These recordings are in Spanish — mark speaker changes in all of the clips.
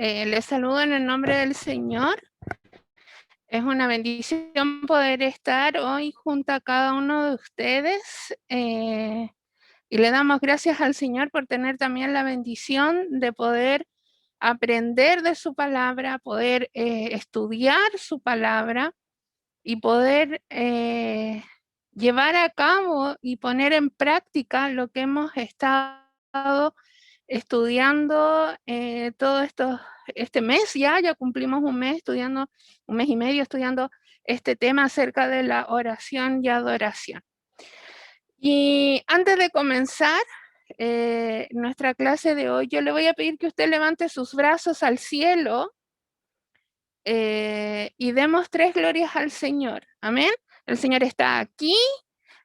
Speaker 1: Les saludo en el nombre del Señor. Es una bendición poder estar hoy junto a cada uno de ustedes y le damos gracias al Señor por tener también la bendición de poder aprender de su palabra, poder estudiar su palabra y poder llevar a cabo y poner en práctica lo que hemos estado estudiando todo este mes ya cumplimos un mes estudiando, un mes y medio estudiando este tema acerca de la oración y adoración. Y antes de comenzar nuestra clase de hoy, yo le voy a pedir que usted levante sus brazos al cielo y demos 3 glorias al Señor. Amén. El Señor está aquí,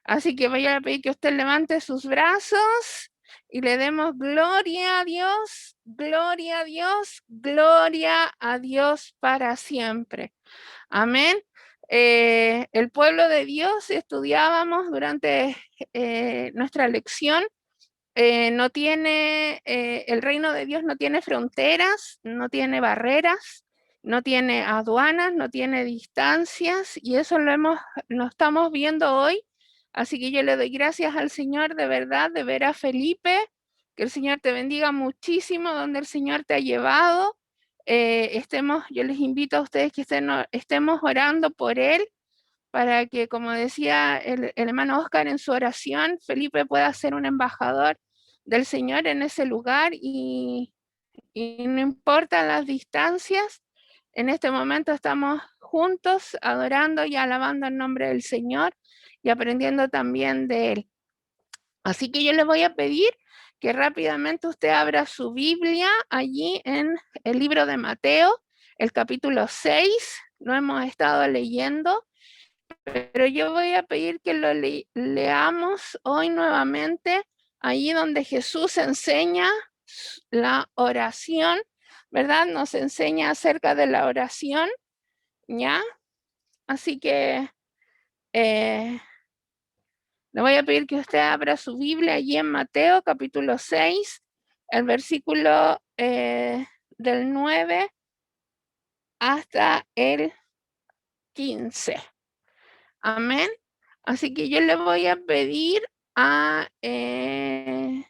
Speaker 1: así que voy a pedir que usted levante sus brazos y le demos gloria a Dios, gloria a Dios, gloria a Dios para siempre. Amén. El pueblo de Dios, estudiábamos durante nuestra lección, no tiene, el reino de Dios no tiene fronteras, no tiene barreras, no tiene aduanas, no tiene distancias, y eso lo estamos viendo hoy. Así que yo le doy gracias al Señor de verdad, de ver a Felipe, que el Señor te bendiga muchísimo donde el Señor te ha llevado. Yo les invito a ustedes que estemos orando por él, para que, como decía el hermano Oscar en su oración, Felipe pueda ser un embajador del Señor en ese lugar y no importa las distancias, en este momento estamos juntos adorando y alabando el nombre del Señor y aprendiendo también de Él. Así que yo les voy a pedir que rápidamente usted abra su Biblia allí en el libro de Mateo, el capítulo 6, lo hemos estado leyendo, pero yo voy a pedir que lo leamos hoy nuevamente, allí donde Jesús enseña la oración, ¿verdad? Nos enseña acerca de la oración, ¿ya? Así que le voy a pedir que usted abra su Biblia allí en Mateo capítulo 6, el versículo del 9 hasta el 15. Amén. Así que yo le voy a pedir a la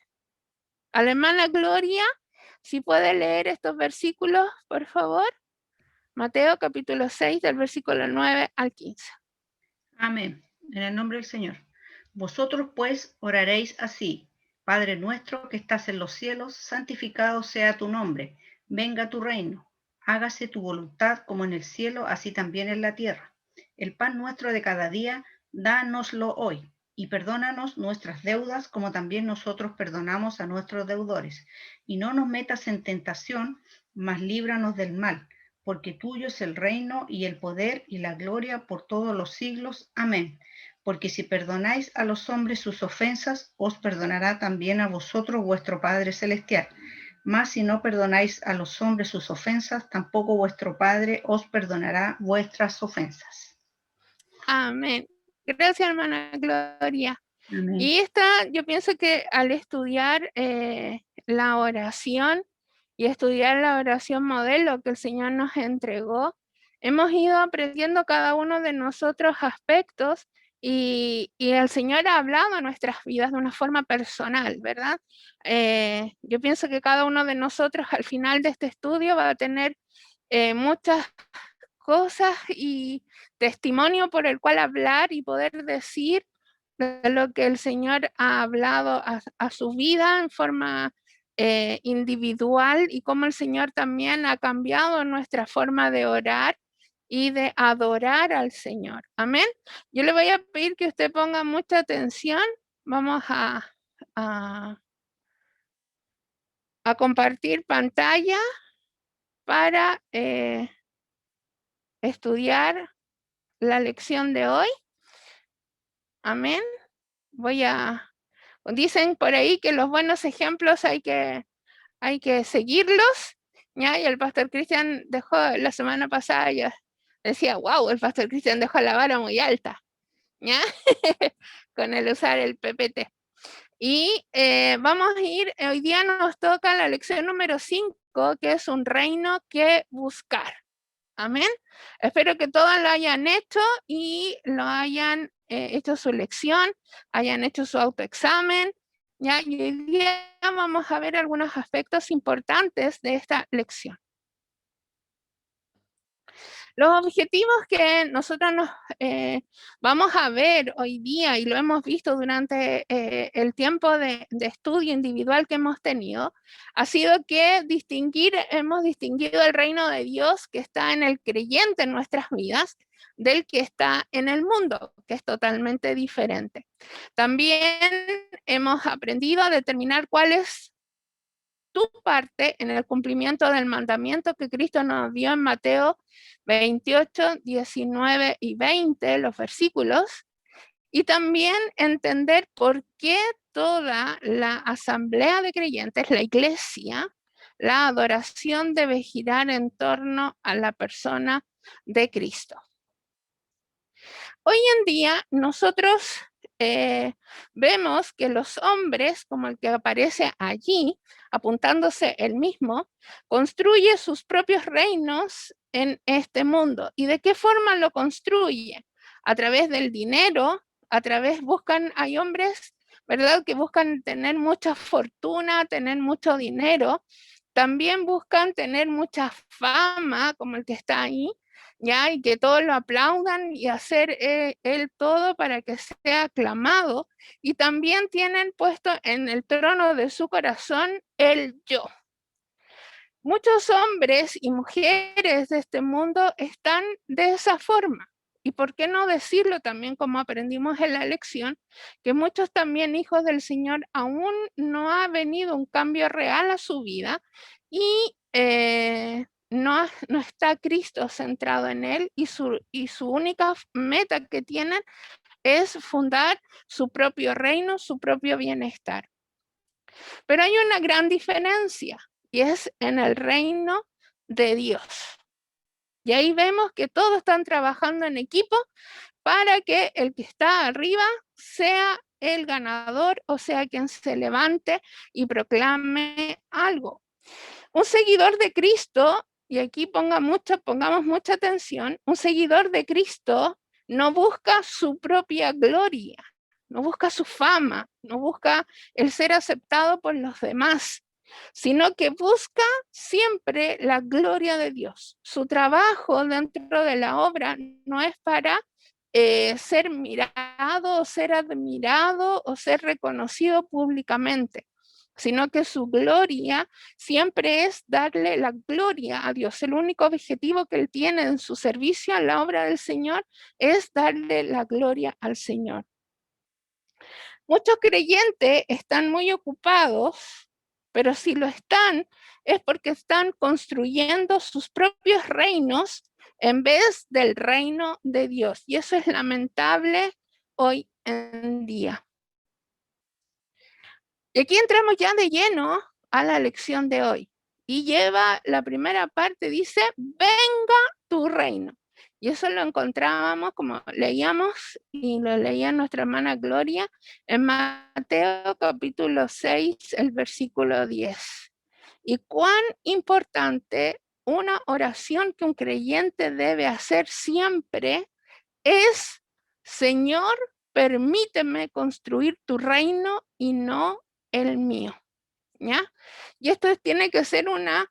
Speaker 1: hermana Gloria, si puede leer estos versículos, por favor. Mateo capítulo 6, del versículo 9 al 15.
Speaker 2: Amén. En el nombre del Señor. Vosotros pues oraréis así: Padre nuestro que estás en los cielos, santificado sea tu nombre. Venga tu reino. Hágase tu voluntad como en el cielo, así también en la tierra. El pan nuestro de cada día, dánoslo hoy. Y perdónanos nuestras deudas como también nosotros perdonamos a nuestros deudores. Y no nos metas en tentación, mas líbranos del mal, porque tuyo es el reino y el poder y la gloria por todos los siglos. Amén. Porque si perdonáis a los hombres sus ofensas, os perdonará también a vosotros vuestro Padre Celestial. Mas si no perdonáis a los hombres sus ofensas, tampoco vuestro Padre os perdonará vuestras ofensas.
Speaker 1: Amén. Gracias, hermana Gloria.
Speaker 2: Amén.
Speaker 1: Y yo pienso que al estudiar la oración y estudiar la oración modelo que el Señor nos entregó, hemos ido aprendiendo cada uno de nosotros aspectos y el Señor ha hablado a nuestras vidas de una forma personal, ¿verdad? Yo pienso que cada uno de nosotros al final de este estudio va a tener muchas cosas y testimonio por el cual hablar y poder decir de lo que el Señor ha hablado a su vida en forma individual y cómo el Señor también ha cambiado nuestra forma de orar y de adorar al Señor. Amén. Yo le voy a pedir que usted ponga mucha atención. Vamos a compartir pantalla para estudiar la lección de hoy. Amén. Dicen por ahí que los buenos ejemplos hay que seguirlos, ¿ya? Y el pastor Cristian dejó la semana pasada, yo decía, wow, el pastor Cristian dejó la vara muy alta, ¿ya? Con el usar el PPT. Y vamos a ir, hoy día nos toca la lección número 5, que es un reino que buscar. Amén. Espero que todos lo hayan hecho y lo hayan hecho su lección, hayan hecho su autoexamen. ¿Ya? Y hoy día vamos a ver algunos aspectos importantes de esta lección. Los objetivos que nosotros nos vamos a ver hoy día y lo hemos visto durante el tiempo de estudio individual que hemos tenido, ha sido que hemos distinguido el reino de Dios que está en el creyente en nuestras vidas del que está en el mundo, que es totalmente diferente. También hemos aprendido a determinar cuál es tu parte en el cumplimiento del mandamiento que Cristo nos dio en Mateo 28, 19 y 20, los versículos, y también entender por qué toda la asamblea de creyentes, la iglesia, la adoración debe girar en torno a la persona de Cristo. Hoy en día nosotros vemos que los hombres, como el que aparece allí, apuntándose él mismo, construye sus propios reinos en este mundo. ¿Y de qué forma lo construye? A través del dinero, hay hombres, ¿verdad?, que buscan tener mucha fortuna, tener mucho dinero, también buscan tener mucha fama, como el que está ahí, ¿ya? Y que todos lo aplaudan y hacer él todo para que sea aclamado. Y también tienen puesto en el trono de su corazón el yo. Muchos hombres y mujeres de este mundo están de esa forma. Y por qué no decirlo también, como aprendimos en la lección, que muchos también hijos del Señor aún no ha venido un cambio real a su vida y no está Cristo centrado en él y su única meta que tienen es fundar su propio reino, su propio bienestar. Pero hay una gran diferencia y es en el reino de Dios. Y ahí vemos que todos están trabajando en equipo para que el que está arriba sea el ganador, o sea, quien se levante y proclame algo. Un seguidor de Cristo, y aquí pongamos mucha atención, un seguidor de Cristo no busca su propia gloria, no busca su fama, no busca el ser aceptado por los demás, sino que busca siempre la gloria de Dios. Su trabajo dentro de la obra no es para ser mirado, o ser admirado, o ser reconocido públicamente, sino que su gloria siempre es darle la gloria a Dios. El único objetivo que él tiene en su servicio a la obra del Señor es darle la gloria al Señor. Muchos creyentes están muy ocupados, pero si lo están, es porque están construyendo sus propios reinos en vez del reino de Dios. Y eso es lamentable hoy en día. Y aquí entramos ya de lleno a la lección de hoy. Y lleva la primera parte, dice, venga tu reino. Y eso lo encontrábamos, como leíamos, y lo leía nuestra hermana Gloria, en Mateo capítulo 6, el versículo 10. Y cuán importante una oración que un creyente debe hacer siempre es, Señor, permíteme construir tu reino y no el mío. ¿Ya? Y esto tiene que ser una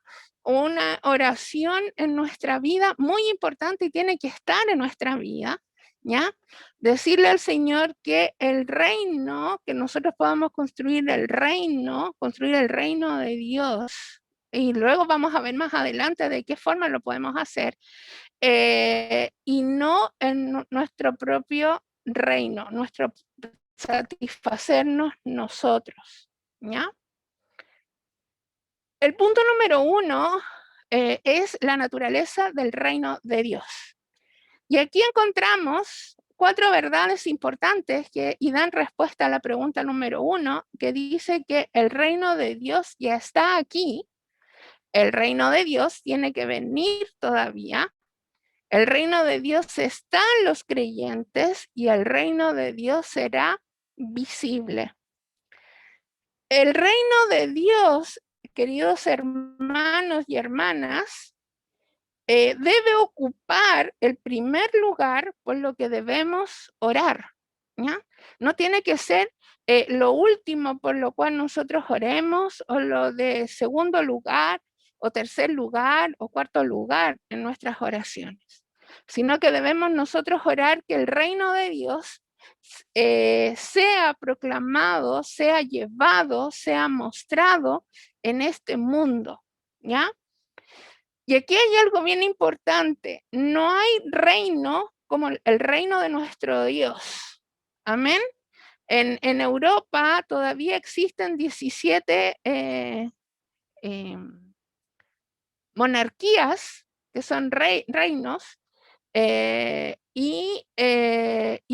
Speaker 1: oración en nuestra vida muy importante y tiene que estar en nuestra vida, ¿ya? Decirle al Señor que el reino, que nosotros podamos construir el reino de Dios, y luego vamos a ver más adelante de qué forma lo podemos hacer, y no en nuestro propio reino, satisfacernos nosotros, ¿ya? El punto número 1 es la naturaleza del reino de Dios. Y aquí encontramos 4 verdades importantes y dan respuesta a la pregunta número 1, que dice que el reino de Dios ya está aquí, el reino de Dios tiene que venir todavía, el reino de Dios está en los creyentes y el reino de Dios será visible. El reino de Dios, queridos hermanos y hermanas, debe ocupar el primer lugar por lo que debemos orar, ¿ya? No tiene que ser lo último por lo cual nosotros oremos, o lo de segundo lugar, o tercer lugar, o cuarto lugar en nuestras oraciones, sino que debemos nosotros orar que el reino de Dios sea proclamado, sea llevado, sea mostrado en este mundo, ¿ya? Y aquí hay algo bien importante. No hay reino como el reino de nuestro Dios. Amén. En Europa todavía existen 17 monarquías, que son reinos, y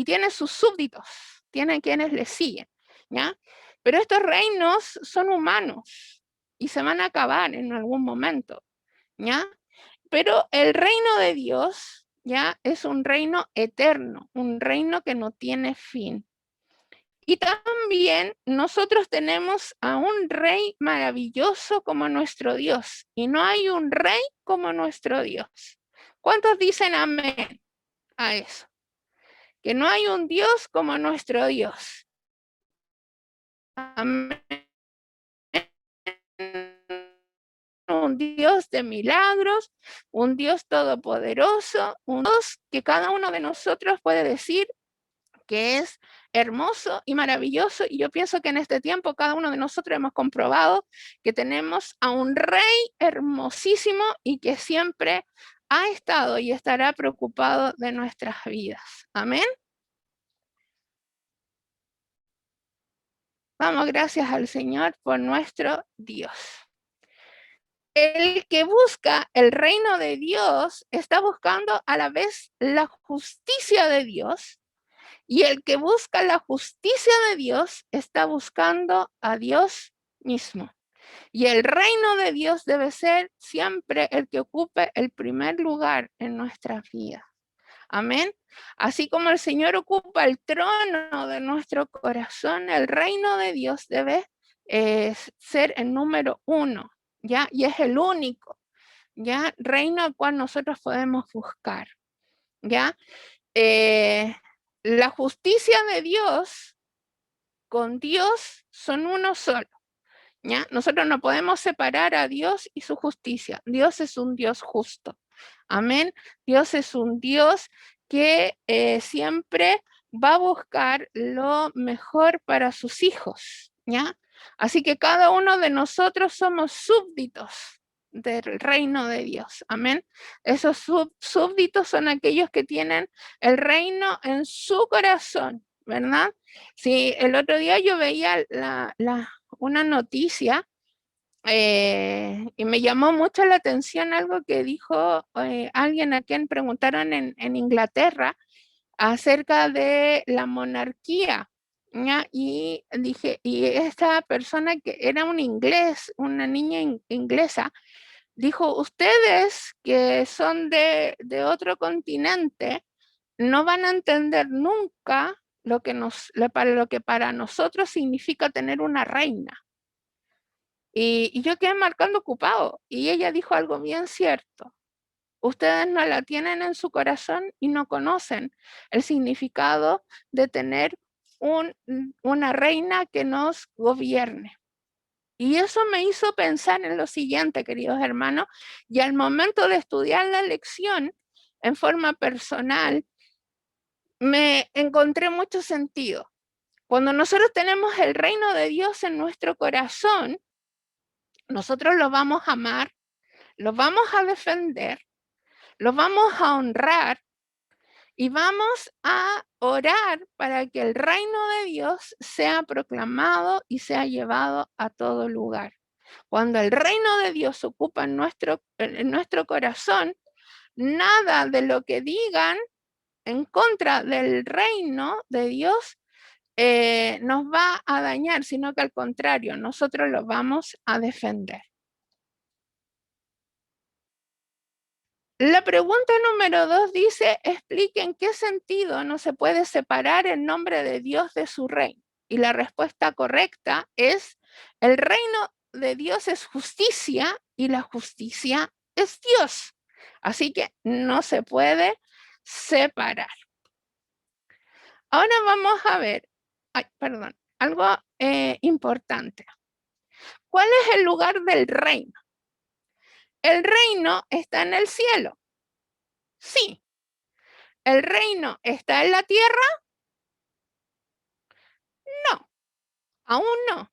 Speaker 1: tienen sus súbditos, tienen quienes les siguen, ¿ya? Pero estos reinos son humanos y se van a acabar en algún momento, ¿ya? Pero el reino de Dios, ¿ya? Es un reino eterno, un reino que no tiene fin. Y también nosotros tenemos a un rey maravilloso como nuestro Dios. Y no hay un rey como nuestro Dios. ¿Cuántos dicen amén a eso? Que no hay un Dios como nuestro Dios. Amén. Un Dios de milagros, un Dios todopoderoso, un Dios que cada uno de nosotros puede decir que es hermoso y maravilloso, y yo pienso que en este tiempo cada uno de nosotros hemos comprobado que tenemos a un rey hermosísimo y que siempre ha estado y estará preocupado de nuestras vidas. Amén. Damos gracias al Señor por nuestro Dios. El que busca el reino de Dios está buscando a la vez la justicia de Dios, y el que busca la justicia de Dios está buscando a Dios mismo. Y el reino de Dios debe ser siempre el que ocupe el primer lugar en nuestras vidas. Amén. Así como el Señor ocupa el trono de nuestro corazón, el reino de Dios debe ser el número uno, ¿ya? Y es el único, ¿ya? Reino al cual nosotros podemos buscar, ¿ya? La justicia de Dios con Dios son uno solo, ¿ya? Nosotros no podemos separar a Dios y su justicia. Dios es un Dios justo. Amén. Dios es un Dios que siempre va a buscar lo mejor para sus hijos, ¿ya? Así que cada uno de nosotros somos súbditos del reino de Dios. Amén. Esos súbditos son aquellos que tienen el reino en su corazón, ¿verdad? Sí, el otro día yo veía una noticia y me llamó mucho la atención algo que dijo alguien a quien preguntaron en Inglaterra acerca de la monarquía, ¿ya? Y dije, y esta persona que era un inglés, una niña inglesa, dijo, ustedes que son de otro continente, no van a entender nunca lo que para nosotros significa tener una reina. Y yo quedé marcando ocupado, y ella dijo algo bien cierto. Ustedes no la tienen en su corazón y no conocen el significado de tener una reina que nos gobierne. Y eso me hizo pensar en lo siguiente, queridos hermanos, y al momento de estudiar la lección en forma personal, me encontré mucho sentido. Cuando nosotros tenemos el reino de Dios en nuestro corazón, nosotros lo vamos a amar, lo vamos a defender, lo vamos a honrar y vamos a orar para que el reino de Dios sea proclamado y sea llevado a todo lugar. Cuando el reino de Dios ocupa en nuestro corazón, nada de lo que digan en contra del reino de Dios nos va a dañar, sino que al contrario, nosotros lo vamos a defender. La pregunta número 2 dice, explique en qué sentido no se puede separar el nombre de Dios de su reino. Y la respuesta correcta es: el reino de Dios es justicia y la justicia es Dios. Así que no se puede separar. Ahora vamos a ver, algo importante. ¿Cuál es el lugar del reino? ¿El reino está en el cielo? Sí. ¿El reino está en la tierra? No, aún no.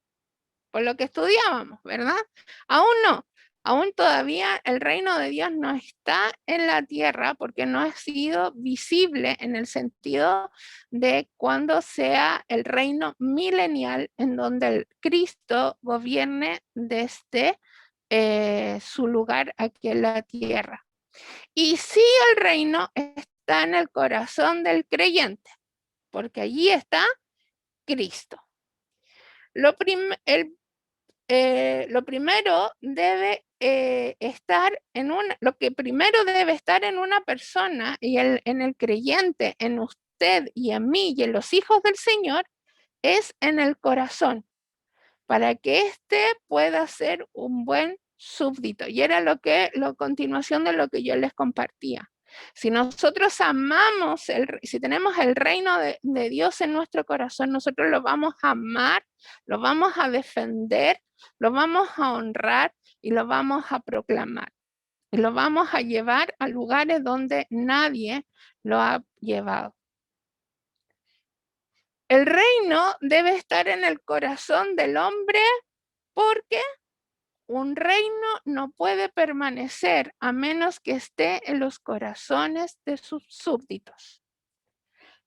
Speaker 1: Por lo que estudiábamos, ¿verdad? Aún no. Aún todavía el reino de Dios no está en la tierra porque no ha sido visible en el sentido de cuando sea el reino milenial en donde el Cristo gobierne desde su lugar aquí en la tierra. Y sí, el reino está en el corazón del creyente, porque allí está Cristo. Lo primero debe estar lo que primero debe estar en una persona y en el creyente, en usted y en mí y en los hijos del Señor, es en el corazón, para que éste pueda ser un buen súbdito. Y era la continuación de lo que yo les compartía. Si nosotros amamos, si tenemos el reino de Dios en nuestro corazón, nosotros lo vamos a amar, lo vamos a defender, lo vamos a honrar y lo vamos a proclamar. Y lo vamos a llevar a lugares donde nadie lo ha llevado. El reino debe estar en el corazón del hombre porque un reino no puede permanecer a menos que esté en los corazones de sus súbditos.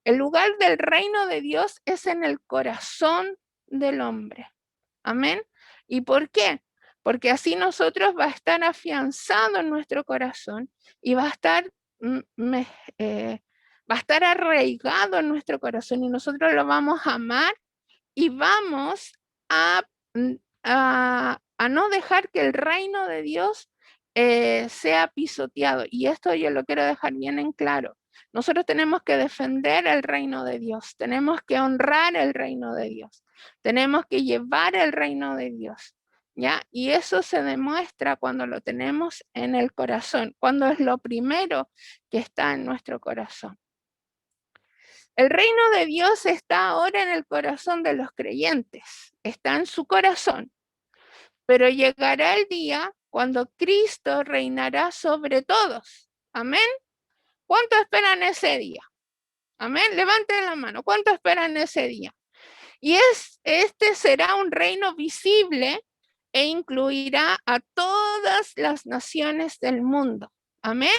Speaker 1: El lugar del reino de Dios es en el corazón del hombre. Amén. ¿Y por qué? Porque así nosotros va a estar afianzado en nuestro corazón y va a estar arraigado en nuestro corazón y nosotros lo vamos a amar y vamos a no dejar que el reino de Dios sea pisoteado. Y esto yo lo quiero dejar bien en claro. Nosotros tenemos que defender el reino de Dios, tenemos que honrar el reino de Dios, tenemos que llevar el reino de Dios, ¿ya? Y eso se demuestra cuando lo tenemos en el corazón, cuando es lo primero que está en nuestro corazón. El reino de Dios está ahora en el corazón de los creyentes, está en su corazón, pero llegará el día cuando Cristo reinará sobre todos. Amén. ¿Cuánto esperan ese día? Amén. Levanten la mano. ¿Cuánto esperan ese día? Y este será un reino visible e incluirá a todas las naciones del mundo. Amén.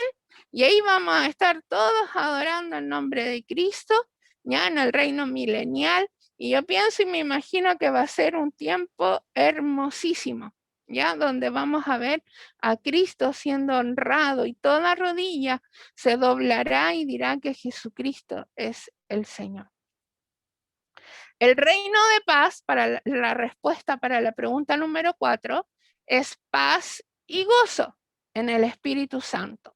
Speaker 1: Y ahí vamos a estar todos adorando el nombre de Cristo, ya en el reino milenial. Y yo pienso y me imagino que va a ser un tiempo hermosísimo, ya donde vamos a ver a Cristo siendo honrado y toda rodilla se doblará y dirá que Jesucristo es el Señor. El reino de paz, para la respuesta para la pregunta número 4, es paz y gozo en el Espíritu Santo.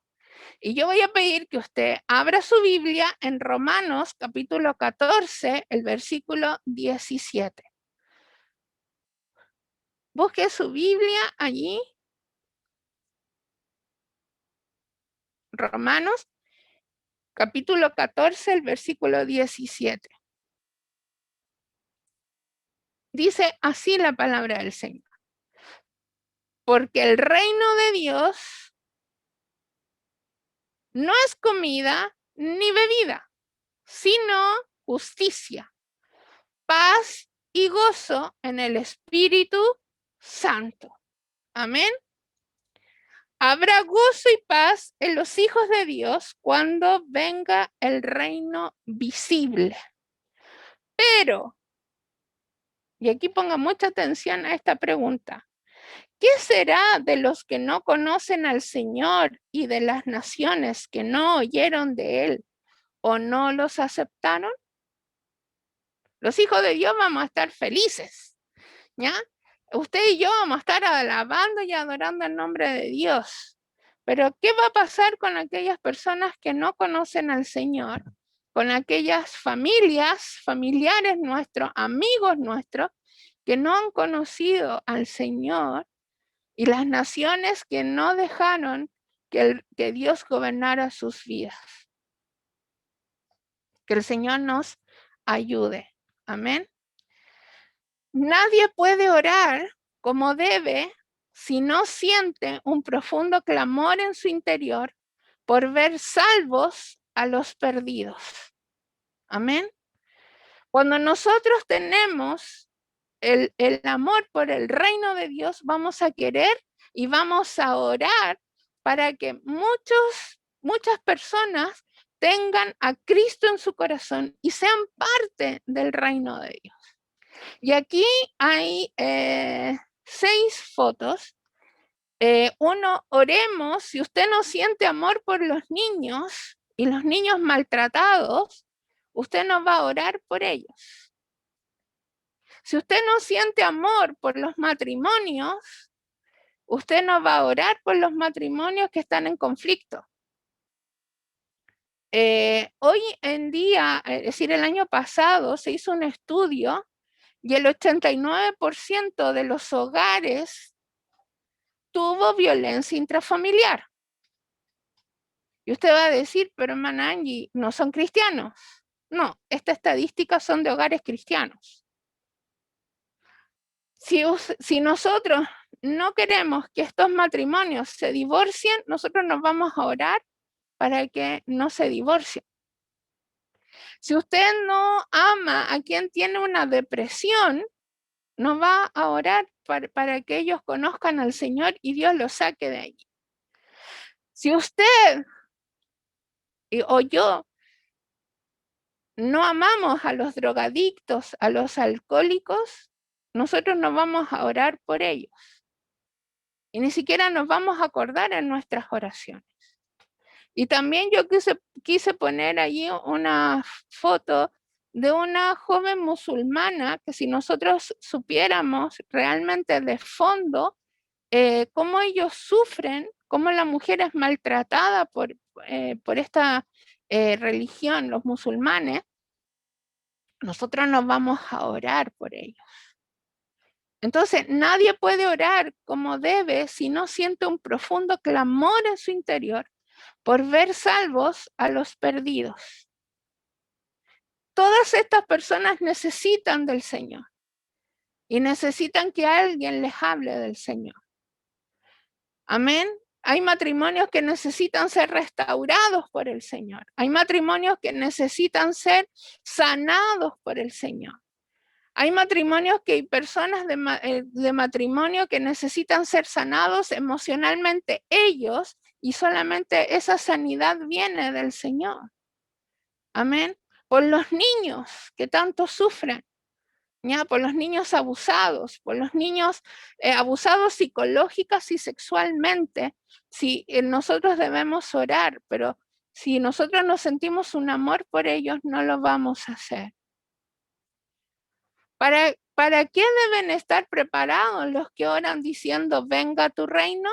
Speaker 1: Y yo voy a pedir que usted abra su Biblia en Romanos capítulo 14, el versículo 17. Busque su Biblia allí. Romanos capítulo 14, el versículo 17. Dice así la palabra del Señor. Porque el reino de Dios no es comida ni bebida, sino justicia, paz y gozo en el Espíritu Santo. Amén. Habrá gozo y paz en los hijos de Dios cuando venga el reino visible. Pero, y aquí ponga mucha atención a esta pregunta, ¿qué será de los que no conocen al Señor y de las naciones que no oyeron de Él o no los aceptaron? Los hijos de Dios vamos a estar felices, ¿ya? Usted y yo vamos a estar alabando y adorando el nombre de Dios. Pero ¿qué va a pasar con aquellas personas que no conocen al Señor? con aquellas familiares nuestros, amigos nuestros, que no han conocido al Señor, y las naciones que no dejaron que Dios gobernara sus vidas. Que el Señor nos ayude. Amén. Nadie puede orar como debe si no siente un profundo clamor en su interior por ver salvos a los perdidos. Amén. Cuando nosotros tenemos el amor por el reino de Dios, vamos a querer y vamos a orar para que muchas personas tengan a Cristo en su corazón y sean parte del reino de Dios. Y aquí hay 6 fotos. Uno, oremos. Si usted no siente amor por los niños y los niños maltratados, usted no va a orar por ellos. Si usted no siente amor por los matrimonios, usted no va a orar por los matrimonios que están en conflicto. Hoy en día, es decir, el año pasado se hizo un estudio y el 89% de los hogares tuvo violencia intrafamiliar. Y usted va a decir, pero hermana Angie, ¿no son cristianos? No, estas estadísticas son de hogares cristianos. Si nosotros no queremos que estos matrimonios se divorcien, nosotros nos vamos a orar para que no se divorcien. Si usted no ama a quien tiene una depresión, no va a orar para que ellos conozcan al Señor y Dios los saque de allí. Si usted o yo no amamos a los drogadictos, a los alcohólicos, nosotros no vamos a orar por ellos. Y ni siquiera nos vamos a acordar en nuestras oraciones. Y también yo quise poner allí una foto de una joven musulmana que si nosotros supiéramos realmente de fondo cómo ellos sufren, cómo la mujer es maltratada por esta religión, los musulmanes, nosotros nos vamos a orar por ellos. Entonces, nadie puede orar como debe si no siente un profundo clamor en su interior por ver salvos a los perdidos. Todas estas personas necesitan del Señor y necesitan que alguien les hable del Señor. Amén. Hay matrimonios que necesitan ser restaurados por el Señor. Hay matrimonios que necesitan ser sanados por el Señor. Hay matrimonios que hay personas de matrimonio que necesitan ser sanados emocionalmente ellos y solamente esa sanidad viene del Señor. Amén. Por los niños que tanto sufren, ¿ya? Por los niños abusados, por los niños abusados psicológicas y sexualmente. Sí, nosotros debemos orar, pero si nosotros no sentimos un amor por ellos, no lo vamos a hacer. ¿Para qué deben estar preparados los que oran diciendo, venga tu reino?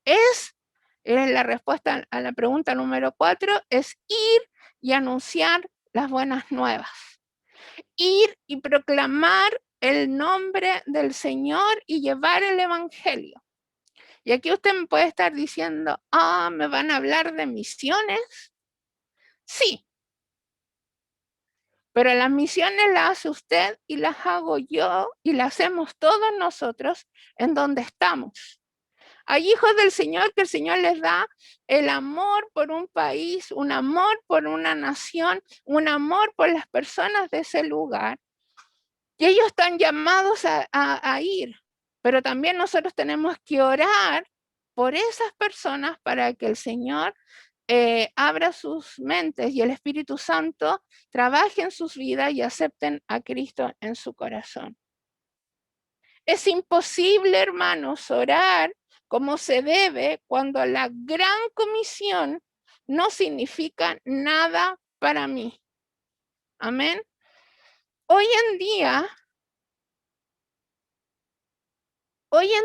Speaker 1: Es la respuesta a la pregunta número 4, es ir y anunciar las buenas nuevas. Ir y proclamar el nombre del Señor y llevar el evangelio. Y aquí usted me puede estar diciendo, ¿me van a hablar de misiones? Sí. Pero las misiones las hace usted y las hago yo y las hacemos todos nosotros en donde estamos. Hay hijos del Señor que el Señor les da el amor por un país, un amor por una nación, un amor por las personas de ese lugar. Y ellos están llamados a ir. Pero también nosotros tenemos que orar por esas personas para que el Señor abra sus mentes y el Espíritu Santo trabaje en sus vidas y acepten a Cristo en su corazón. Es imposible, hermanos, orar como se debe cuando la gran comisión no significa nada para mí. Amén. Hoy en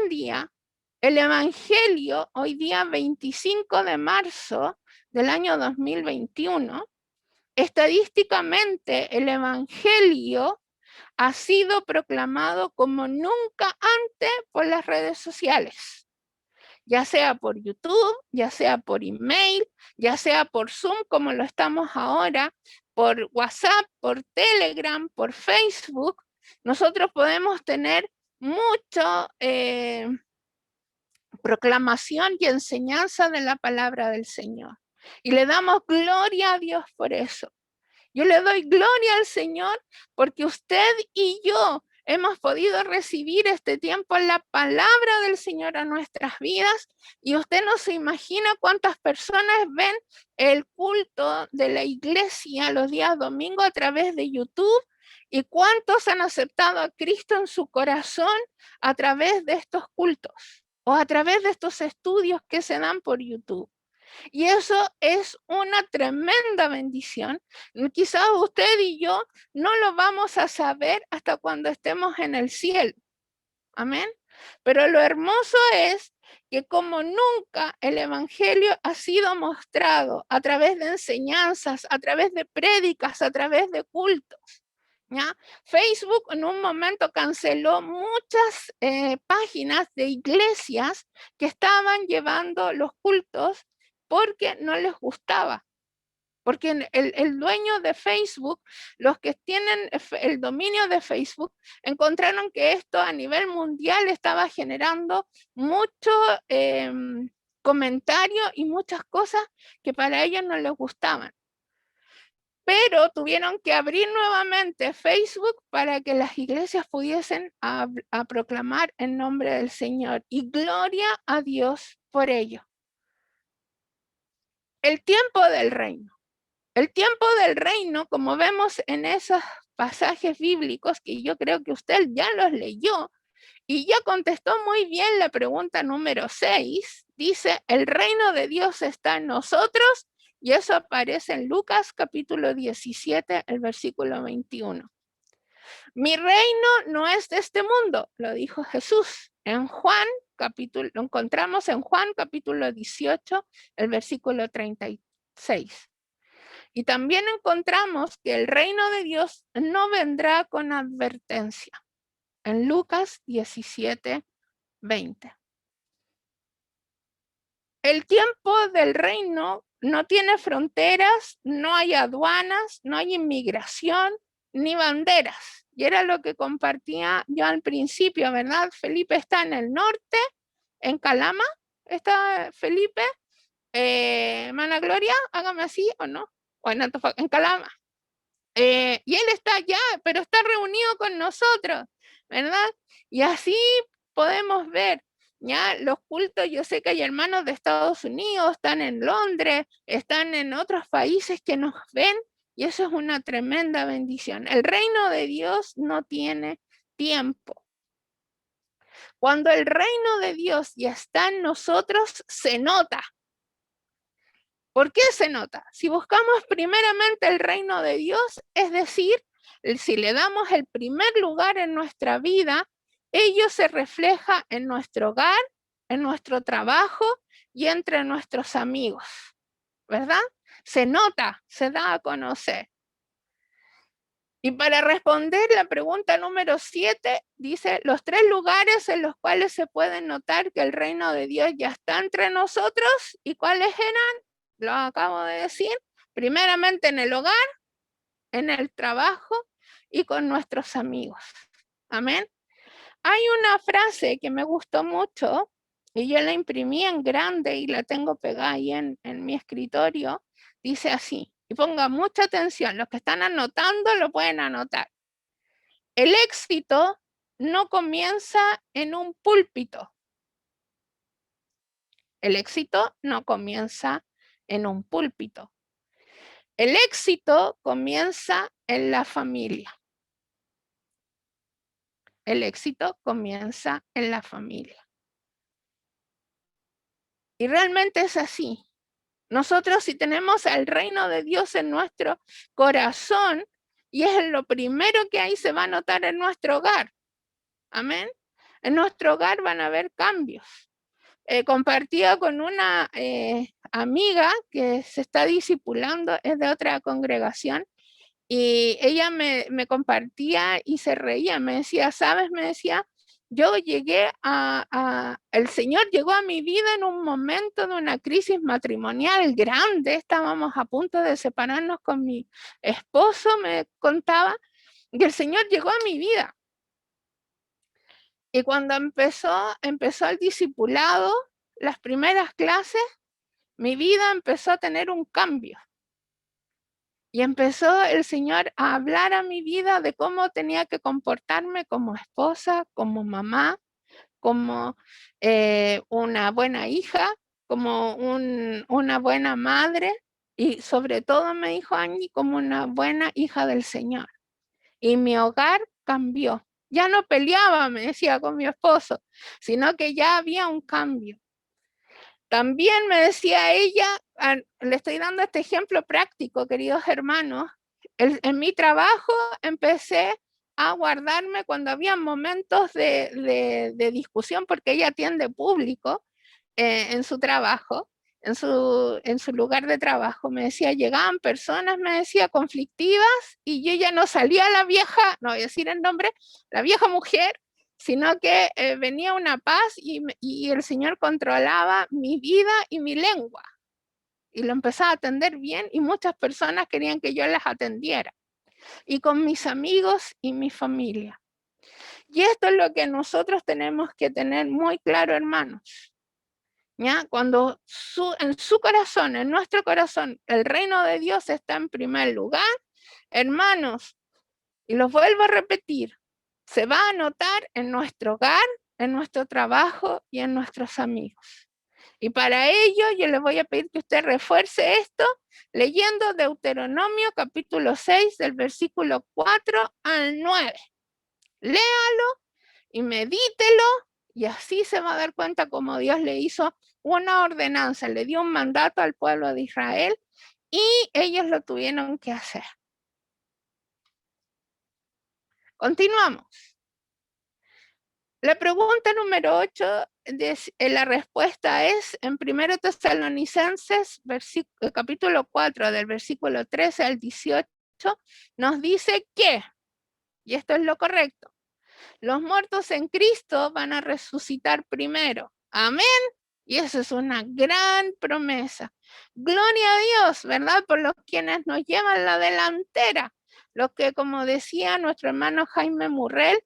Speaker 1: día, el Evangelio, hoy día 25 de marzo del año 2021, Estadísticamente, el Evangelio ha sido proclamado como nunca antes por las redes sociales, ya sea por YouTube, ya sea por email, ya sea por Zoom, como lo estamos ahora, por WhatsApp, por Telegram, por Facebook. Nosotros podemos tener mucho proclamación y enseñanza de la palabra del Señor. Y le damos gloria a Dios por eso. Yo le doy gloria al Señor porque usted y yo hemos podido recibir este tiempo en la palabra del Señor a nuestras vidas, y usted no se imagina cuántas personas ven el culto de la iglesia los días domingos a través de YouTube, y cuántos han aceptado a Cristo en su corazón a través de estos cultos o a través de estos estudios que se dan por YouTube. Y eso es una tremenda bendición. Quizás usted y yo no lo vamos a saber hasta cuando estemos en el cielo. Amén. Pero lo hermoso es que como nunca el Evangelio ha sido mostrado a través de enseñanzas, a través de prédicas, a través de cultos. ¿Ya? Facebook en un momento canceló muchas páginas de iglesias que estaban llevando los cultos porque no les gustaba. Porque el dueño de Facebook, los que tienen el dominio de Facebook, encontraron que esto a nivel mundial estaba generando mucho comentario y muchas cosas que para ellos no les gustaban. Pero tuvieron que abrir nuevamente Facebook para que las iglesias pudiesen a proclamar el nombre del Señor. Y gloria a Dios por ello. El tiempo del reino. El tiempo del reino, como vemos en esos pasajes bíblicos, que yo creo que usted ya los leyó, y ya contestó muy bien la pregunta número 6, dice, el reino de Dios está en nosotros, y eso aparece en Lucas capítulo 17, el versículo 21. Mi reino no es de este mundo, lo dijo Jesús. En Juan capítulo, lo encontramos en Juan capítulo 18, el versículo 36. Y también encontramos que el reino de Dios no vendrá con advertencia. En Lucas 17, 20. El tiempo del reino no tiene fronteras, no hay aduanas, no hay inmigración, ni banderas. Y era lo que compartía yo al principio, ¿verdad? Felipe está en el norte, en Calama, está Felipe. Hermana Gloria, hágame así o no. Bueno, en Calama. Y él está allá, pero está reunido con nosotros, ¿verdad? Y así podemos ver, ya los cultos, yo sé que hay hermanos de Estados Unidos, están en Londres, están en otros países que nos ven, y eso es una tremenda bendición. El reino de Dios no tiene tiempo. Cuando el reino de Dios ya está en nosotros, se nota. ¿Por qué se nota? Si buscamos primeramente el reino de Dios, es decir, si le damos el primer lugar en nuestra vida, ello se refleja en nuestro hogar, en nuestro trabajo y entre nuestros amigos, ¿verdad? Se nota, se da a conocer. Y para responder la pregunta número 7, dice, los 3 lugares en los cuales se puede notar que el reino de Dios ya está entre nosotros, ¿y cuáles eran? Lo acabo de decir, primeramente en el hogar, en el trabajo y con nuestros amigos. Amén. Hay una frase que me gustó mucho y yo la imprimí en grande y la tengo pegada ahí en mi escritorio. Dice así, y ponga mucha atención, los que están anotando lo pueden anotar. El éxito no comienza en un púlpito. El éxito no comienza en un púlpito. El éxito comienza en la familia. El éxito comienza en la familia. Y realmente es así. Nosotros, si tenemos el reino de Dios en nuestro corazón, y es lo primero que ahí se va a notar en nuestro hogar. Amén. En nuestro hogar van a haber cambios. Compartía con una amiga que se está discipulando, es de otra congregación, y ella me compartía y se reía, me decía, ¿sabes? Me decía, yo llegué el Señor llegó a mi vida en un momento de una crisis matrimonial grande, estábamos a punto de separarnos con mi esposo, me contaba, y el Señor llegó a mi vida. Y cuando empezó el discipulado, las primeras clases, mi vida empezó a tener un cambio. Y empezó el Señor a hablar a mi vida de cómo tenía que comportarme como esposa, como mamá, como una buena hija, como una buena madre y sobre todo me dijo Angie como una buena hija del Señor. Y mi hogar cambió. Ya no peleaba, me decía, con mi esposo, sino que ya había un cambio. También me decía ella, le estoy dando este ejemplo práctico, queridos hermanos, en mi trabajo empecé a guardarme cuando había momentos de discusión, porque ella atiende público en su trabajo, en su lugar de trabajo. Me decía, llegaban personas, me decía, conflictivas, y yo ya no salía la vieja, no voy a decir el nombre, la vieja mujer, sino que venía una paz y el Señor controlaba mi vida y mi lengua. Y lo empezaba a atender bien y muchas personas querían que yo las atendiera. Y con mis amigos y mi familia. Y esto es lo que nosotros tenemos que tener muy claro, hermanos. ¿Ya? Cuando en su corazón, en nuestro corazón, el reino de Dios está en primer lugar, hermanos, y los vuelvo a repetir, se va a notar en nuestro hogar, en nuestro trabajo y en nuestros amigos. Y para ello yo le voy a pedir que usted refuerce esto leyendo Deuteronomio capítulo 6 del versículo 4 al 9. Léalo y medítelo y así se va a dar cuenta cómo Dios le hizo una ordenanza, le dio un mandato al pueblo de Israel y ellos lo tuvieron que hacer. Continuamos. La pregunta número 8, la respuesta es en 1 Tesalonicenses, capítulo 4, del versículo 13 al 18, nos dice que, y esto es lo correcto, los muertos en Cristo van a resucitar primero. Amén. Y eso es una gran promesa. Gloria a Dios, ¿verdad? Por los quienes nos llevan la delantera. Los que, como decía nuestro hermano Jaime Murrell,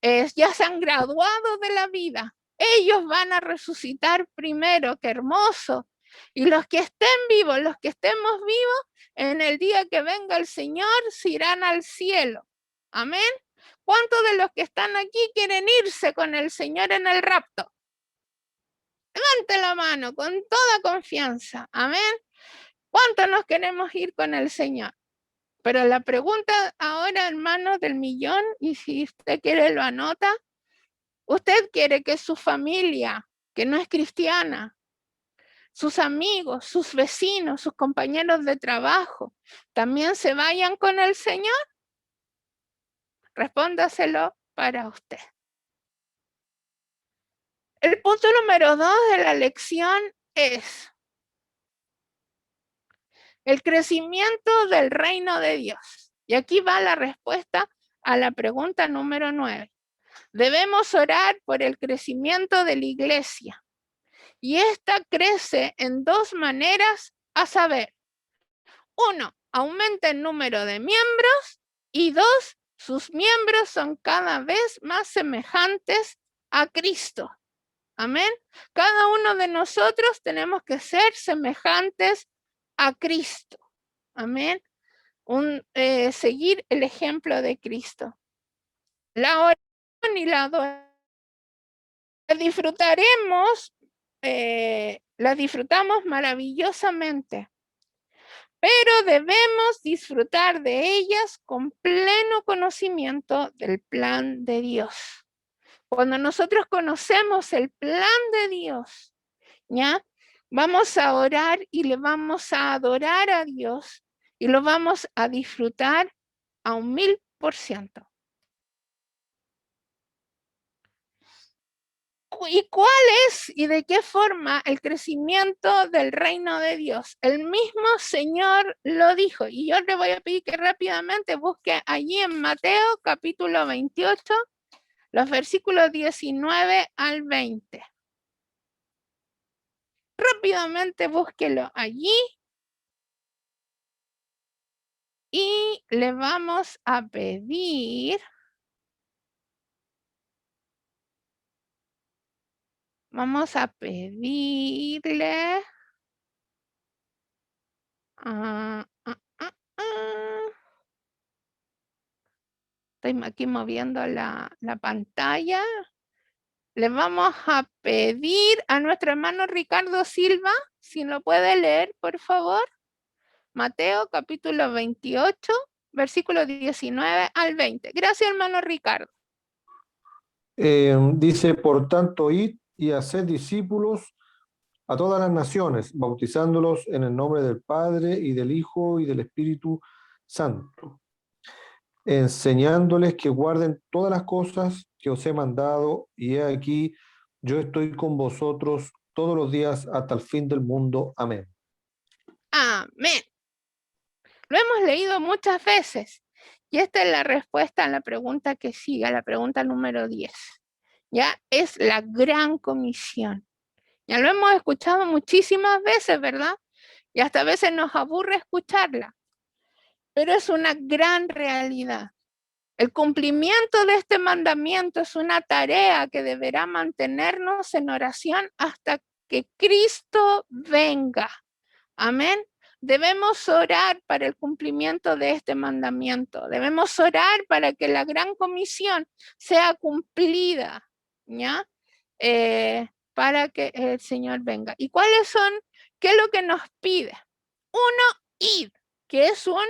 Speaker 1: ya se han graduado de la vida. Ellos van a resucitar primero, qué hermoso. Y los que estén vivos, los que estemos vivos, en el día que venga el Señor, se irán al cielo. Amén. ¿Cuántos de los que están aquí quieren irse con el Señor en el rapto? Levante la mano con toda confianza. Amén. ¿Cuántos nos queremos ir con el Señor? Pero la pregunta ahora, hermanos, del millón, y si usted quiere lo anota, ¿usted quiere que su familia, que no es cristiana, sus amigos, sus vecinos, sus compañeros de trabajo, también se vayan con el Señor? Respóndaselo para usted. El punto número 2 de la lección es el crecimiento del reino de Dios. Y aquí va la respuesta a la pregunta número 9. Debemos orar por el crecimiento de la iglesia. Y esta crece en dos maneras, a saber, 1, aumenta el número de miembros y 2, sus miembros son cada vez más semejantes a Cristo. Amén. Cada uno de nosotros tenemos que ser semejantes a Cristo. Amén. Seguir el ejemplo de Cristo. La oración y la adoración la disfrutamos maravillosamente, pero debemos disfrutar de ellas con pleno conocimiento del plan de Dios. Cuando nosotros conocemos el plan de Dios, ¿ya? Vamos a orar y le vamos a adorar a Dios y lo vamos a disfrutar a 1000%. ¿Y cuál es y de qué forma el crecimiento del reino de Dios? El mismo Señor lo dijo. Y yo le voy a pedir que rápidamente busque allí en Mateo capítulo 28, los versículos 19 al 20. Rápidamente búsquelo allí. Y le vamos a pedir, vamos a pedirle, estoy aquí moviendo la pantalla. Le vamos a pedir a nuestro hermano Ricardo Silva, si lo puede leer, por favor. Mateo capítulo 28, versículo 19 al 20. Gracias, hermano Ricardo.
Speaker 3: Dice, por tanto, id y haced discípulos a todas las naciones, bautizándolos en el nombre del Padre y del Hijo y del Espíritu Santo, enseñándoles que guarden todas las cosas que os he mandado, y he aquí, yo estoy con vosotros todos los días hasta el fin del mundo. Amén.
Speaker 1: Amén. Lo hemos leído muchas veces. Y esta es la respuesta a la pregunta que sigue, a la pregunta número 10. Ya es la gran comisión. Ya lo hemos escuchado muchísimas veces, ¿verdad? Y hasta a veces nos aburre escucharla. Pero es una gran realidad. El cumplimiento de este mandamiento es una tarea que deberá mantenernos en oración hasta que Cristo venga. Amén. Debemos orar para el cumplimiento de este mandamiento. Debemos orar para que la gran comisión sea cumplida, ¿ya? Para que el Señor venga. ¿Y cuáles son? ¿Qué es lo que nos pide? Uno, id, que es un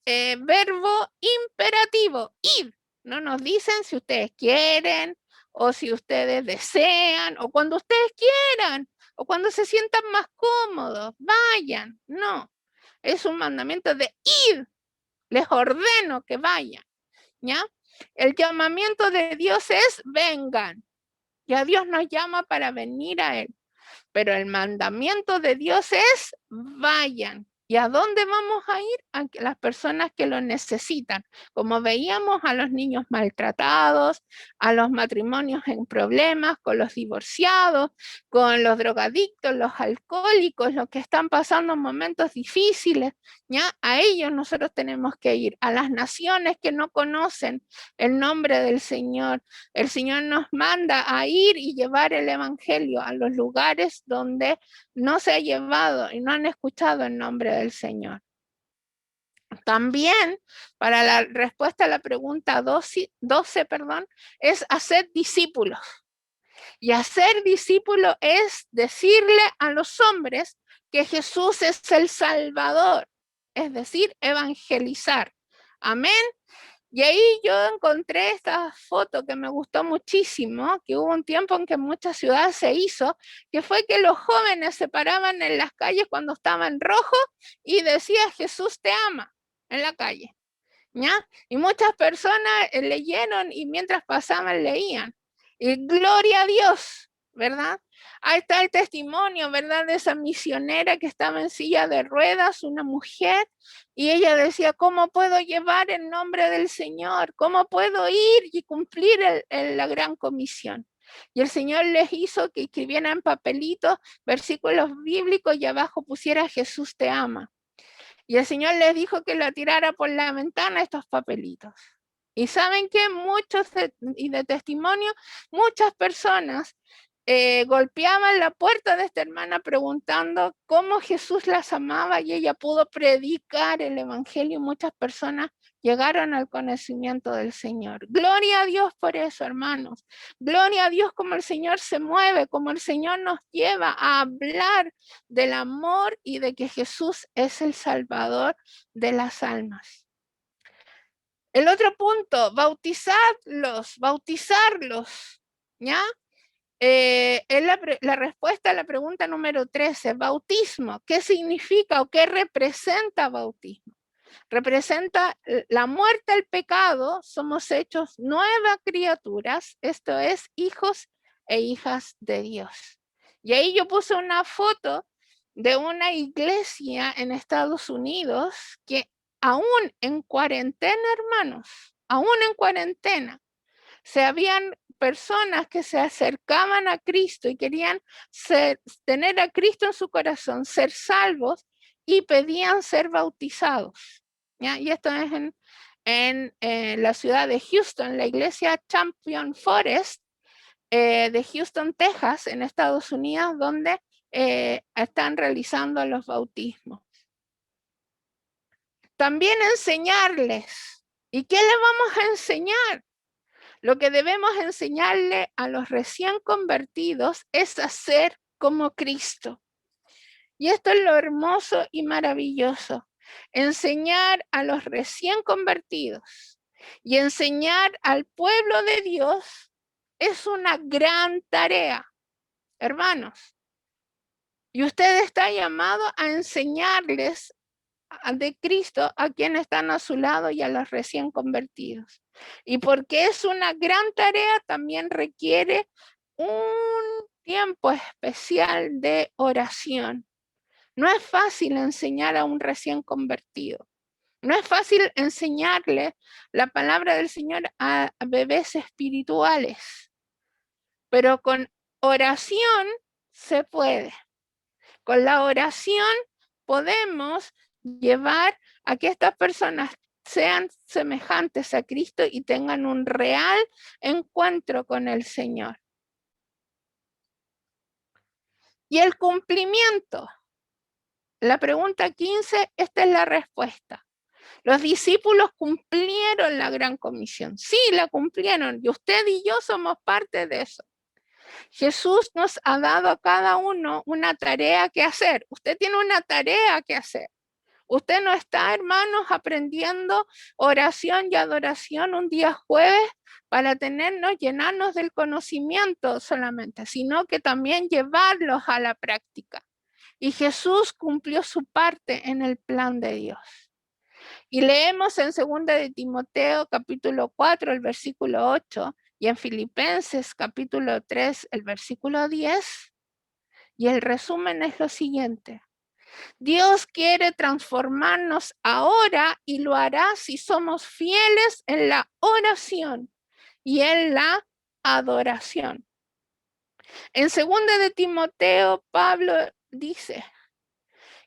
Speaker 1: verbo imperativo, id. No nos dicen si ustedes quieren o si ustedes desean o cuando ustedes quieran o cuando se sientan más cómodos, vayan. No, es un mandamiento de id. Les ordeno que vayan, ¿ya? El llamamiento de Dios es vengan. Ya Dios nos llama para venir a Él. Pero el mandamiento de Dios es vayan. ¿Y a dónde vamos a ir? A las personas que lo necesitan. Como veíamos, a los niños maltratados, a los matrimonios en problemas, con los divorciados, con los drogadictos, los alcohólicos, los que están pasando momentos difíciles. ¿Ya? A ellos nosotros tenemos que ir. A las naciones que no conocen el nombre del Señor. El Señor nos manda a ir y llevar el evangelio a los lugares donde no se ha llevado y no han escuchado el nombre del Señor. También, para la respuesta a la pregunta 12, es hacer discípulos. Y hacer discípulo es decirle a los hombres que Jesús es el Salvador, es decir, evangelizar. Amén. Y ahí yo encontré esta foto que me gustó muchísimo, que hubo un tiempo en que en muchas ciudades se hizo, que fue que los jóvenes se paraban en las calles cuando estaba en rojo y decía Jesús te ama en la calle, ¿ya? Y muchas personas leyeron y mientras pasaban leían. Y gloria a Dios, ¿verdad? Ahí está el testimonio, ¿verdad? De esa misionera que estaba en silla de ruedas, una mujer, y ella decía, ¿cómo puedo llevar el nombre del Señor? ¿Cómo puedo ir y cumplir la gran comisión? Y el Señor les hizo que escribieran en papelitos versículos bíblicos y abajo pusiera Jesús te ama. Y el Señor les dijo que la tirara por la ventana estos papelitos. Y saben que muchos de testimonio, muchas personas golpeaban la puerta de esta hermana preguntando cómo Jesús las amaba y ella pudo predicar el evangelio y muchas personas llegaron al conocimiento del Señor. Gloria a Dios por eso, hermanos. Gloria a Dios como el Señor se mueve, como el Señor nos lleva a hablar del amor y de que Jesús es el Salvador de las almas. El otro punto, bautizarlos, ¿ya? Es la respuesta a la pregunta número 13, bautismo. ¿Qué significa o qué representa bautismo? Representa la muerte al pecado, somos hechos nuevas criaturas, esto es, hijos e hijas de Dios. Y ahí yo puse una foto de una iglesia en Estados Unidos que aún en cuarentena, hermanos, aún en cuarentena, habían personas que se acercaban a Cristo y querían tener a Cristo en su corazón, ser salvos y pedían ser bautizados. ¿Ya? Y esto es en la ciudad de Houston, la iglesia Champion Forest de Houston, Texas, en Estados Unidos, donde están realizando los bautismos. También enseñarles. ¿Y qué les vamos a enseñar? Lo que debemos enseñarle a los recién convertidos es a ser como Cristo. Y esto es lo hermoso y maravilloso. Enseñar a los recién convertidos y enseñar al pueblo de Dios es una gran tarea, hermanos. Y usted está llamado a enseñarles de Cristo a quienes están a su lado y a los recién convertidos. Y porque es una gran tarea, también requiere un tiempo especial de oración. No es fácil enseñar a un recién convertido. No es fácil enseñarle la palabra del Señor a bebés espirituales. Pero con oración se puede. Con la oración podemos llevar a que estas personas sean semejantes a Cristo y tengan un real encuentro con el Señor. Y el cumplimiento. La pregunta 15, esta es la respuesta. Los discípulos cumplieron la gran comisión. Sí, la cumplieron. Y usted y yo somos parte de eso. Jesús nos ha dado a cada uno una tarea que hacer. Usted tiene una tarea que hacer. Usted no está, hermanos, aprendiendo oración y adoración un día jueves para llenarnos del conocimiento solamente, sino que también llevarlos a la práctica. Y Jesús cumplió su parte en el plan de Dios. Y leemos en 2 de Timoteo capítulo 4, el versículo 8, y en Filipenses capítulo 3, el versículo 10, y el resumen es lo siguiente. Dios quiere transformarnos ahora y lo hará si somos fieles en la oración y en la adoración. En 2 de Timoteo, Pablo dice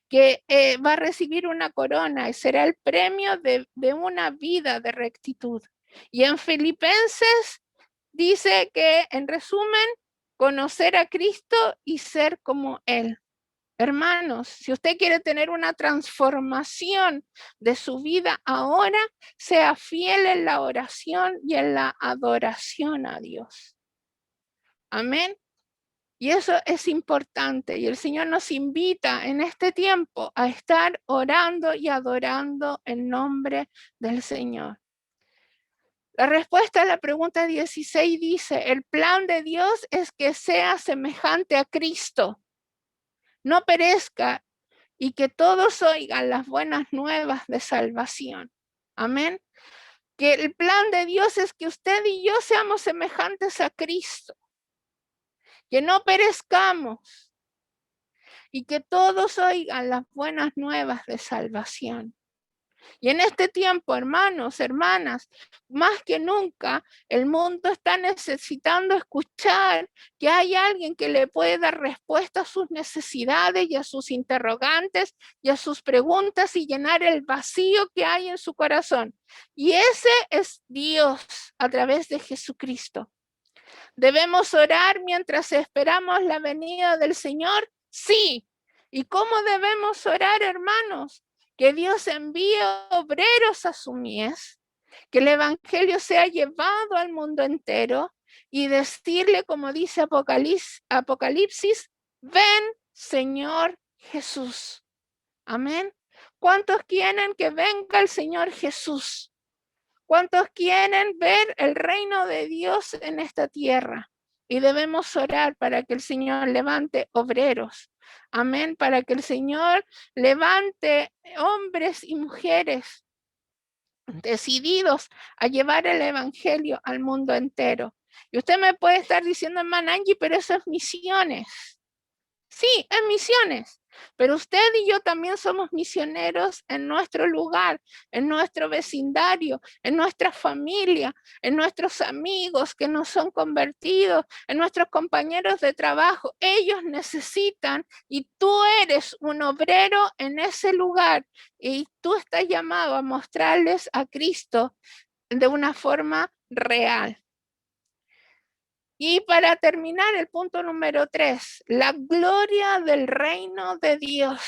Speaker 1: que va a recibir una corona y será el premio de una vida de rectitud. Y en Filipenses dice que, en resumen, conocer a Cristo y ser como Él. Hermanos, si usted quiere tener una transformación de su vida ahora, sea fiel en la oración y en la adoración a Dios. Amén. Y eso es importante. Y el Señor nos invita en este tiempo a estar orando y adorando en nombre del Señor. La respuesta a la pregunta 16 dice, el plan de Dios es que sea semejante a Cristo, no perezca y que todos oigan las buenas nuevas de salvación. Amén. Que el plan de Dios es que usted y yo seamos semejantes a Cristo, que no perezcamos y que todos oigan las buenas nuevas de salvación. Y en este tiempo, hermanos, hermanas, más que nunca, el mundo está necesitando escuchar que hay alguien que le puede dar respuesta a sus necesidades y a sus interrogantes y a sus preguntas y llenar el vacío que hay en su corazón. Y ese es Dios a través de Jesucristo. ¿Debemos orar mientras esperamos la venida del Señor? Sí. ¿Y cómo debemos orar, hermanos? Que Dios envíe obreros a su mies, que el evangelio sea llevado al mundo entero y decirle, como dice Apocalipsis, ven, Señor Jesús. Amén. ¿Cuántos quieren que venga el Señor Jesús? ¿Cuántos quieren ver el reino de Dios en esta tierra? Y debemos orar para que el Señor levante obreros. Amén. Para que el Señor levante hombres y mujeres decididos a llevar el evangelio al mundo entero. Y usted me puede estar diciendo, hermana Angie, pero eso es misiones. Sí, es misiones. Pero usted y yo también somos misioneros en nuestro lugar, en nuestro vecindario, en nuestra familia, en nuestros amigos que no son convertidos, en nuestros compañeros de trabajo. Ellos necesitan y tú eres un obrero en ese lugar y tú estás llamado a mostrarles a Cristo de una forma real. Y para terminar, el punto número 3, la gloria del reino de Dios.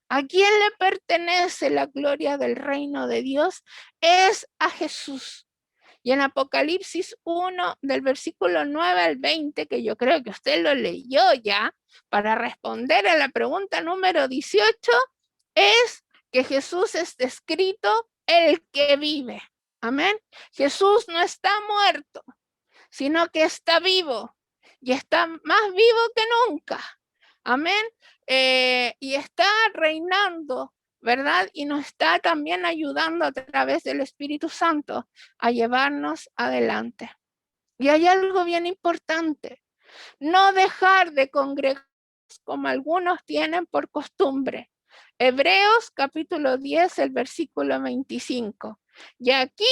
Speaker 1: ¿A quién le pertenece la gloria del reino de Dios? Es a Jesús. Y en Apocalipsis 1, del versículo 9 al 20, que yo creo que usted lo leyó ya, para responder a la pregunta número 18, es que Jesús es descrito el que vive. Amén. Jesús no está muerto, sino que está vivo y está más vivo que nunca. Amén. Y está reinando, ¿verdad? Y nos está también ayudando a través del Espíritu Santo a llevarnos adelante. Y hay algo bien importante, no dejar de congregar como algunos tienen por costumbre. Hebreos capítulo 10, el versículo 25. Y aquí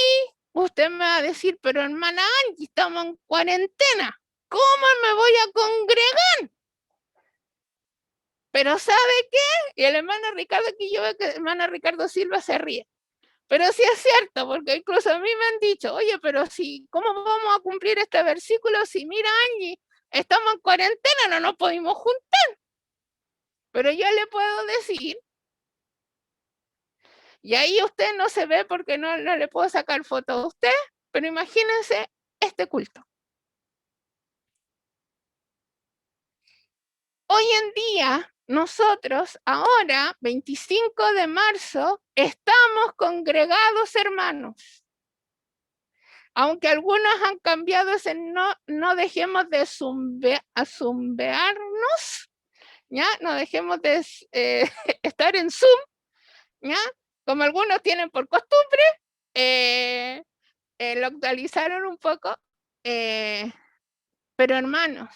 Speaker 1: usted me va a decir, pero hermana Angie, estamos en cuarentena, ¿cómo me voy a congregar? Pero ¿sabe qué? Y el hermano Ricardo, aquí yo veo que el hermano Ricardo Silva se ríe. Pero sí es cierto, porque incluso a mí me han dicho, oye, pero si, ¿cómo vamos a cumplir este versículo si mira Angie, estamos en cuarentena, no nos podemos juntar? Pero yo le puedo decir, y ahí usted no se ve porque no le puedo sacar foto a usted, pero imagínense este culto. Hoy en día, nosotros ahora, 25 de marzo, estamos congregados, hermanos. Aunque algunos han cambiado ese no dejemos de zumbearnos, ¿ya? No dejemos de estar en Zoom, ¿ya? Como algunos tienen por costumbre, lo actualizaron un poco, pero hermanos,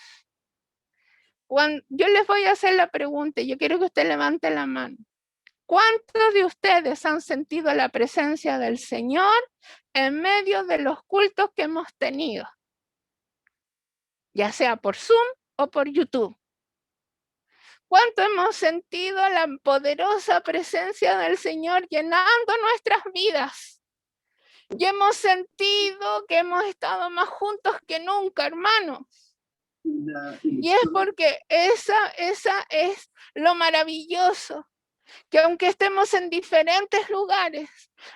Speaker 1: yo les voy a hacer la pregunta, yo quiero que usted levante la mano. ¿Cuántos de ustedes han sentido la presencia del Señor en medio de los cultos que hemos tenido? Ya sea por Zoom o por YouTube. ¿Cuánto hemos sentido la poderosa presencia del Señor llenando nuestras vidas? Y hemos sentido que hemos estado más juntos que nunca, hermanos. Y es porque esa es lo maravilloso, que aunque estemos en diferentes lugares,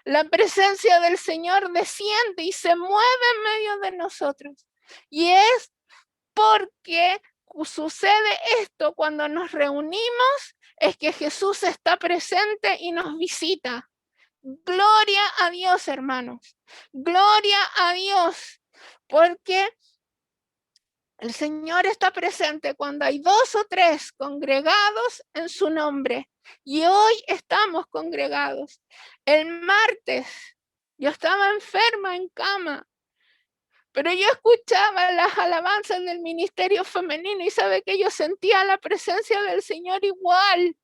Speaker 1: la presencia del Señor desciende y se mueve en medio de nosotros. Y es porque sucede esto cuando nos reunimos, es que Jesús está presente y nos visita. Gloria a Dios, hermanos. Gloria a Dios, porque el Señor está presente cuando hay 2 o 3 congregados en su nombre. Y hoy estamos congregados. El martes yo estaba enferma en cama, pero yo escuchaba las alabanzas del ministerio femenino y sabe que yo sentía la presencia del Señor igual.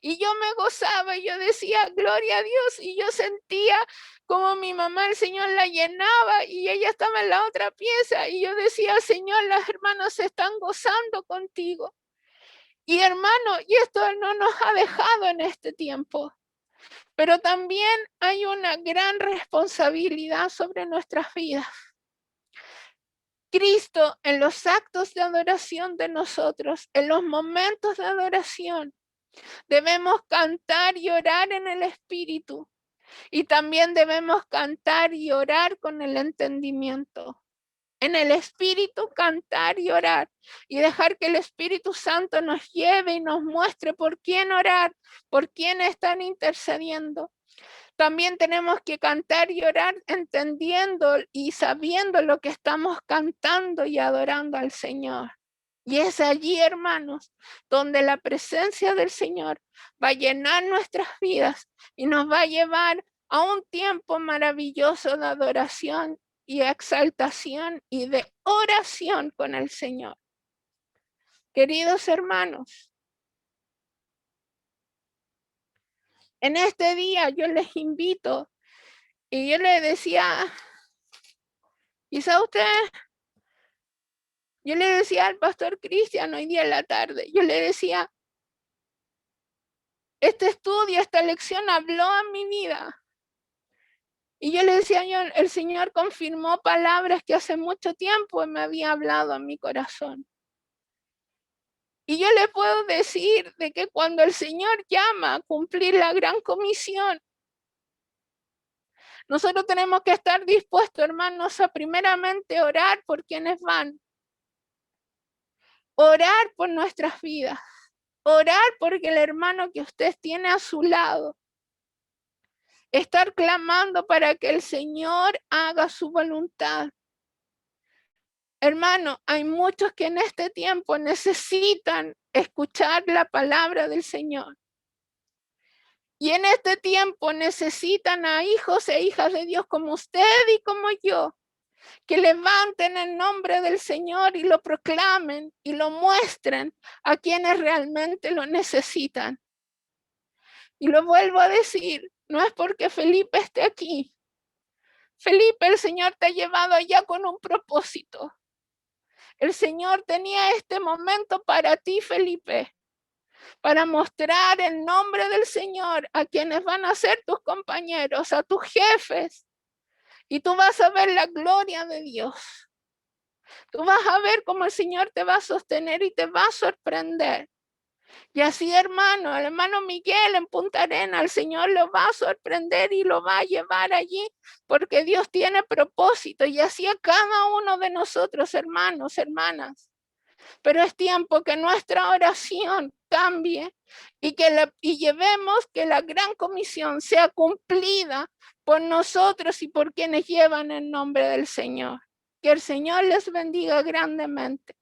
Speaker 1: Y yo me gozaba y yo decía, gloria a Dios. Y yo sentía como mi mamá, el Señor la llenaba y ella estaba en la otra pieza. Y yo decía, Señor, las hermanas se están gozando contigo. Y hermano, y esto no nos ha dejado en este tiempo. Pero también hay una gran responsabilidad sobre nuestras vidas. Cristo en los actos de adoración de nosotros, en los momentos de adoración, debemos cantar y orar en el Espíritu. Y también debemos cantar y orar con el entendimiento. En el Espíritu cantar y orar. Y dejar que el Espíritu Santo nos lleve y nos muestre por quién orar, por quién están intercediendo. También tenemos que cantar y orar entendiendo y sabiendo lo que estamos cantando y adorando al Señor. Y es allí, hermanos, donde la presencia del Señor va a llenar nuestras vidas y nos va a llevar a un tiempo maravilloso de adoración y exaltación y de oración con el Señor. Queridos hermanos, en este día yo les invito y yo le decía, quizá usted, yo le decía al pastor Cristian hoy día en la tarde, yo le decía, este estudio, esta lección habló a mi vida. Y yo le decía, el Señor confirmó palabras que hace mucho tiempo me había hablado a mi corazón. Y yo le puedo decir de que cuando el Señor llama a cumplir la gran comisión, nosotros tenemos que estar dispuestos, hermanos, a primeramente orar por quienes van. Orar por nuestras vidas. Orar porque el hermano que usted tiene a su lado. Estar clamando para que el Señor haga su voluntad. Hermano, hay muchos que en este tiempo necesitan escuchar la palabra del Señor. Y en este tiempo necesitan a hijos e hijas de Dios como usted y como yo, que levanten el nombre del Señor y lo proclamen y lo muestren a quienes realmente lo necesitan. Y lo vuelvo a decir, no es porque Felipe esté aquí. Felipe, el Señor te ha llevado allá con un propósito. El Señor tenía este momento para ti, Felipe, para mostrar el nombre del Señor a quienes van a ser tus compañeros, a tus jefes. Y tú vas a ver la gloria de Dios. Tú vas a ver cómo el Señor te va a sostener y te va a sorprender. Y así, hermano, el hermano Miguel en Punta Arenas, el Señor lo va a sorprender y lo va a llevar allí, porque Dios tiene propósito. Y así a cada uno de nosotros, hermanos, hermanas. Pero es tiempo que nuestra oración cambie y llevemos que la gran comisión sea cumplida por nosotros y por quienes llevan el nombre del Señor. Que el Señor les bendiga grandemente.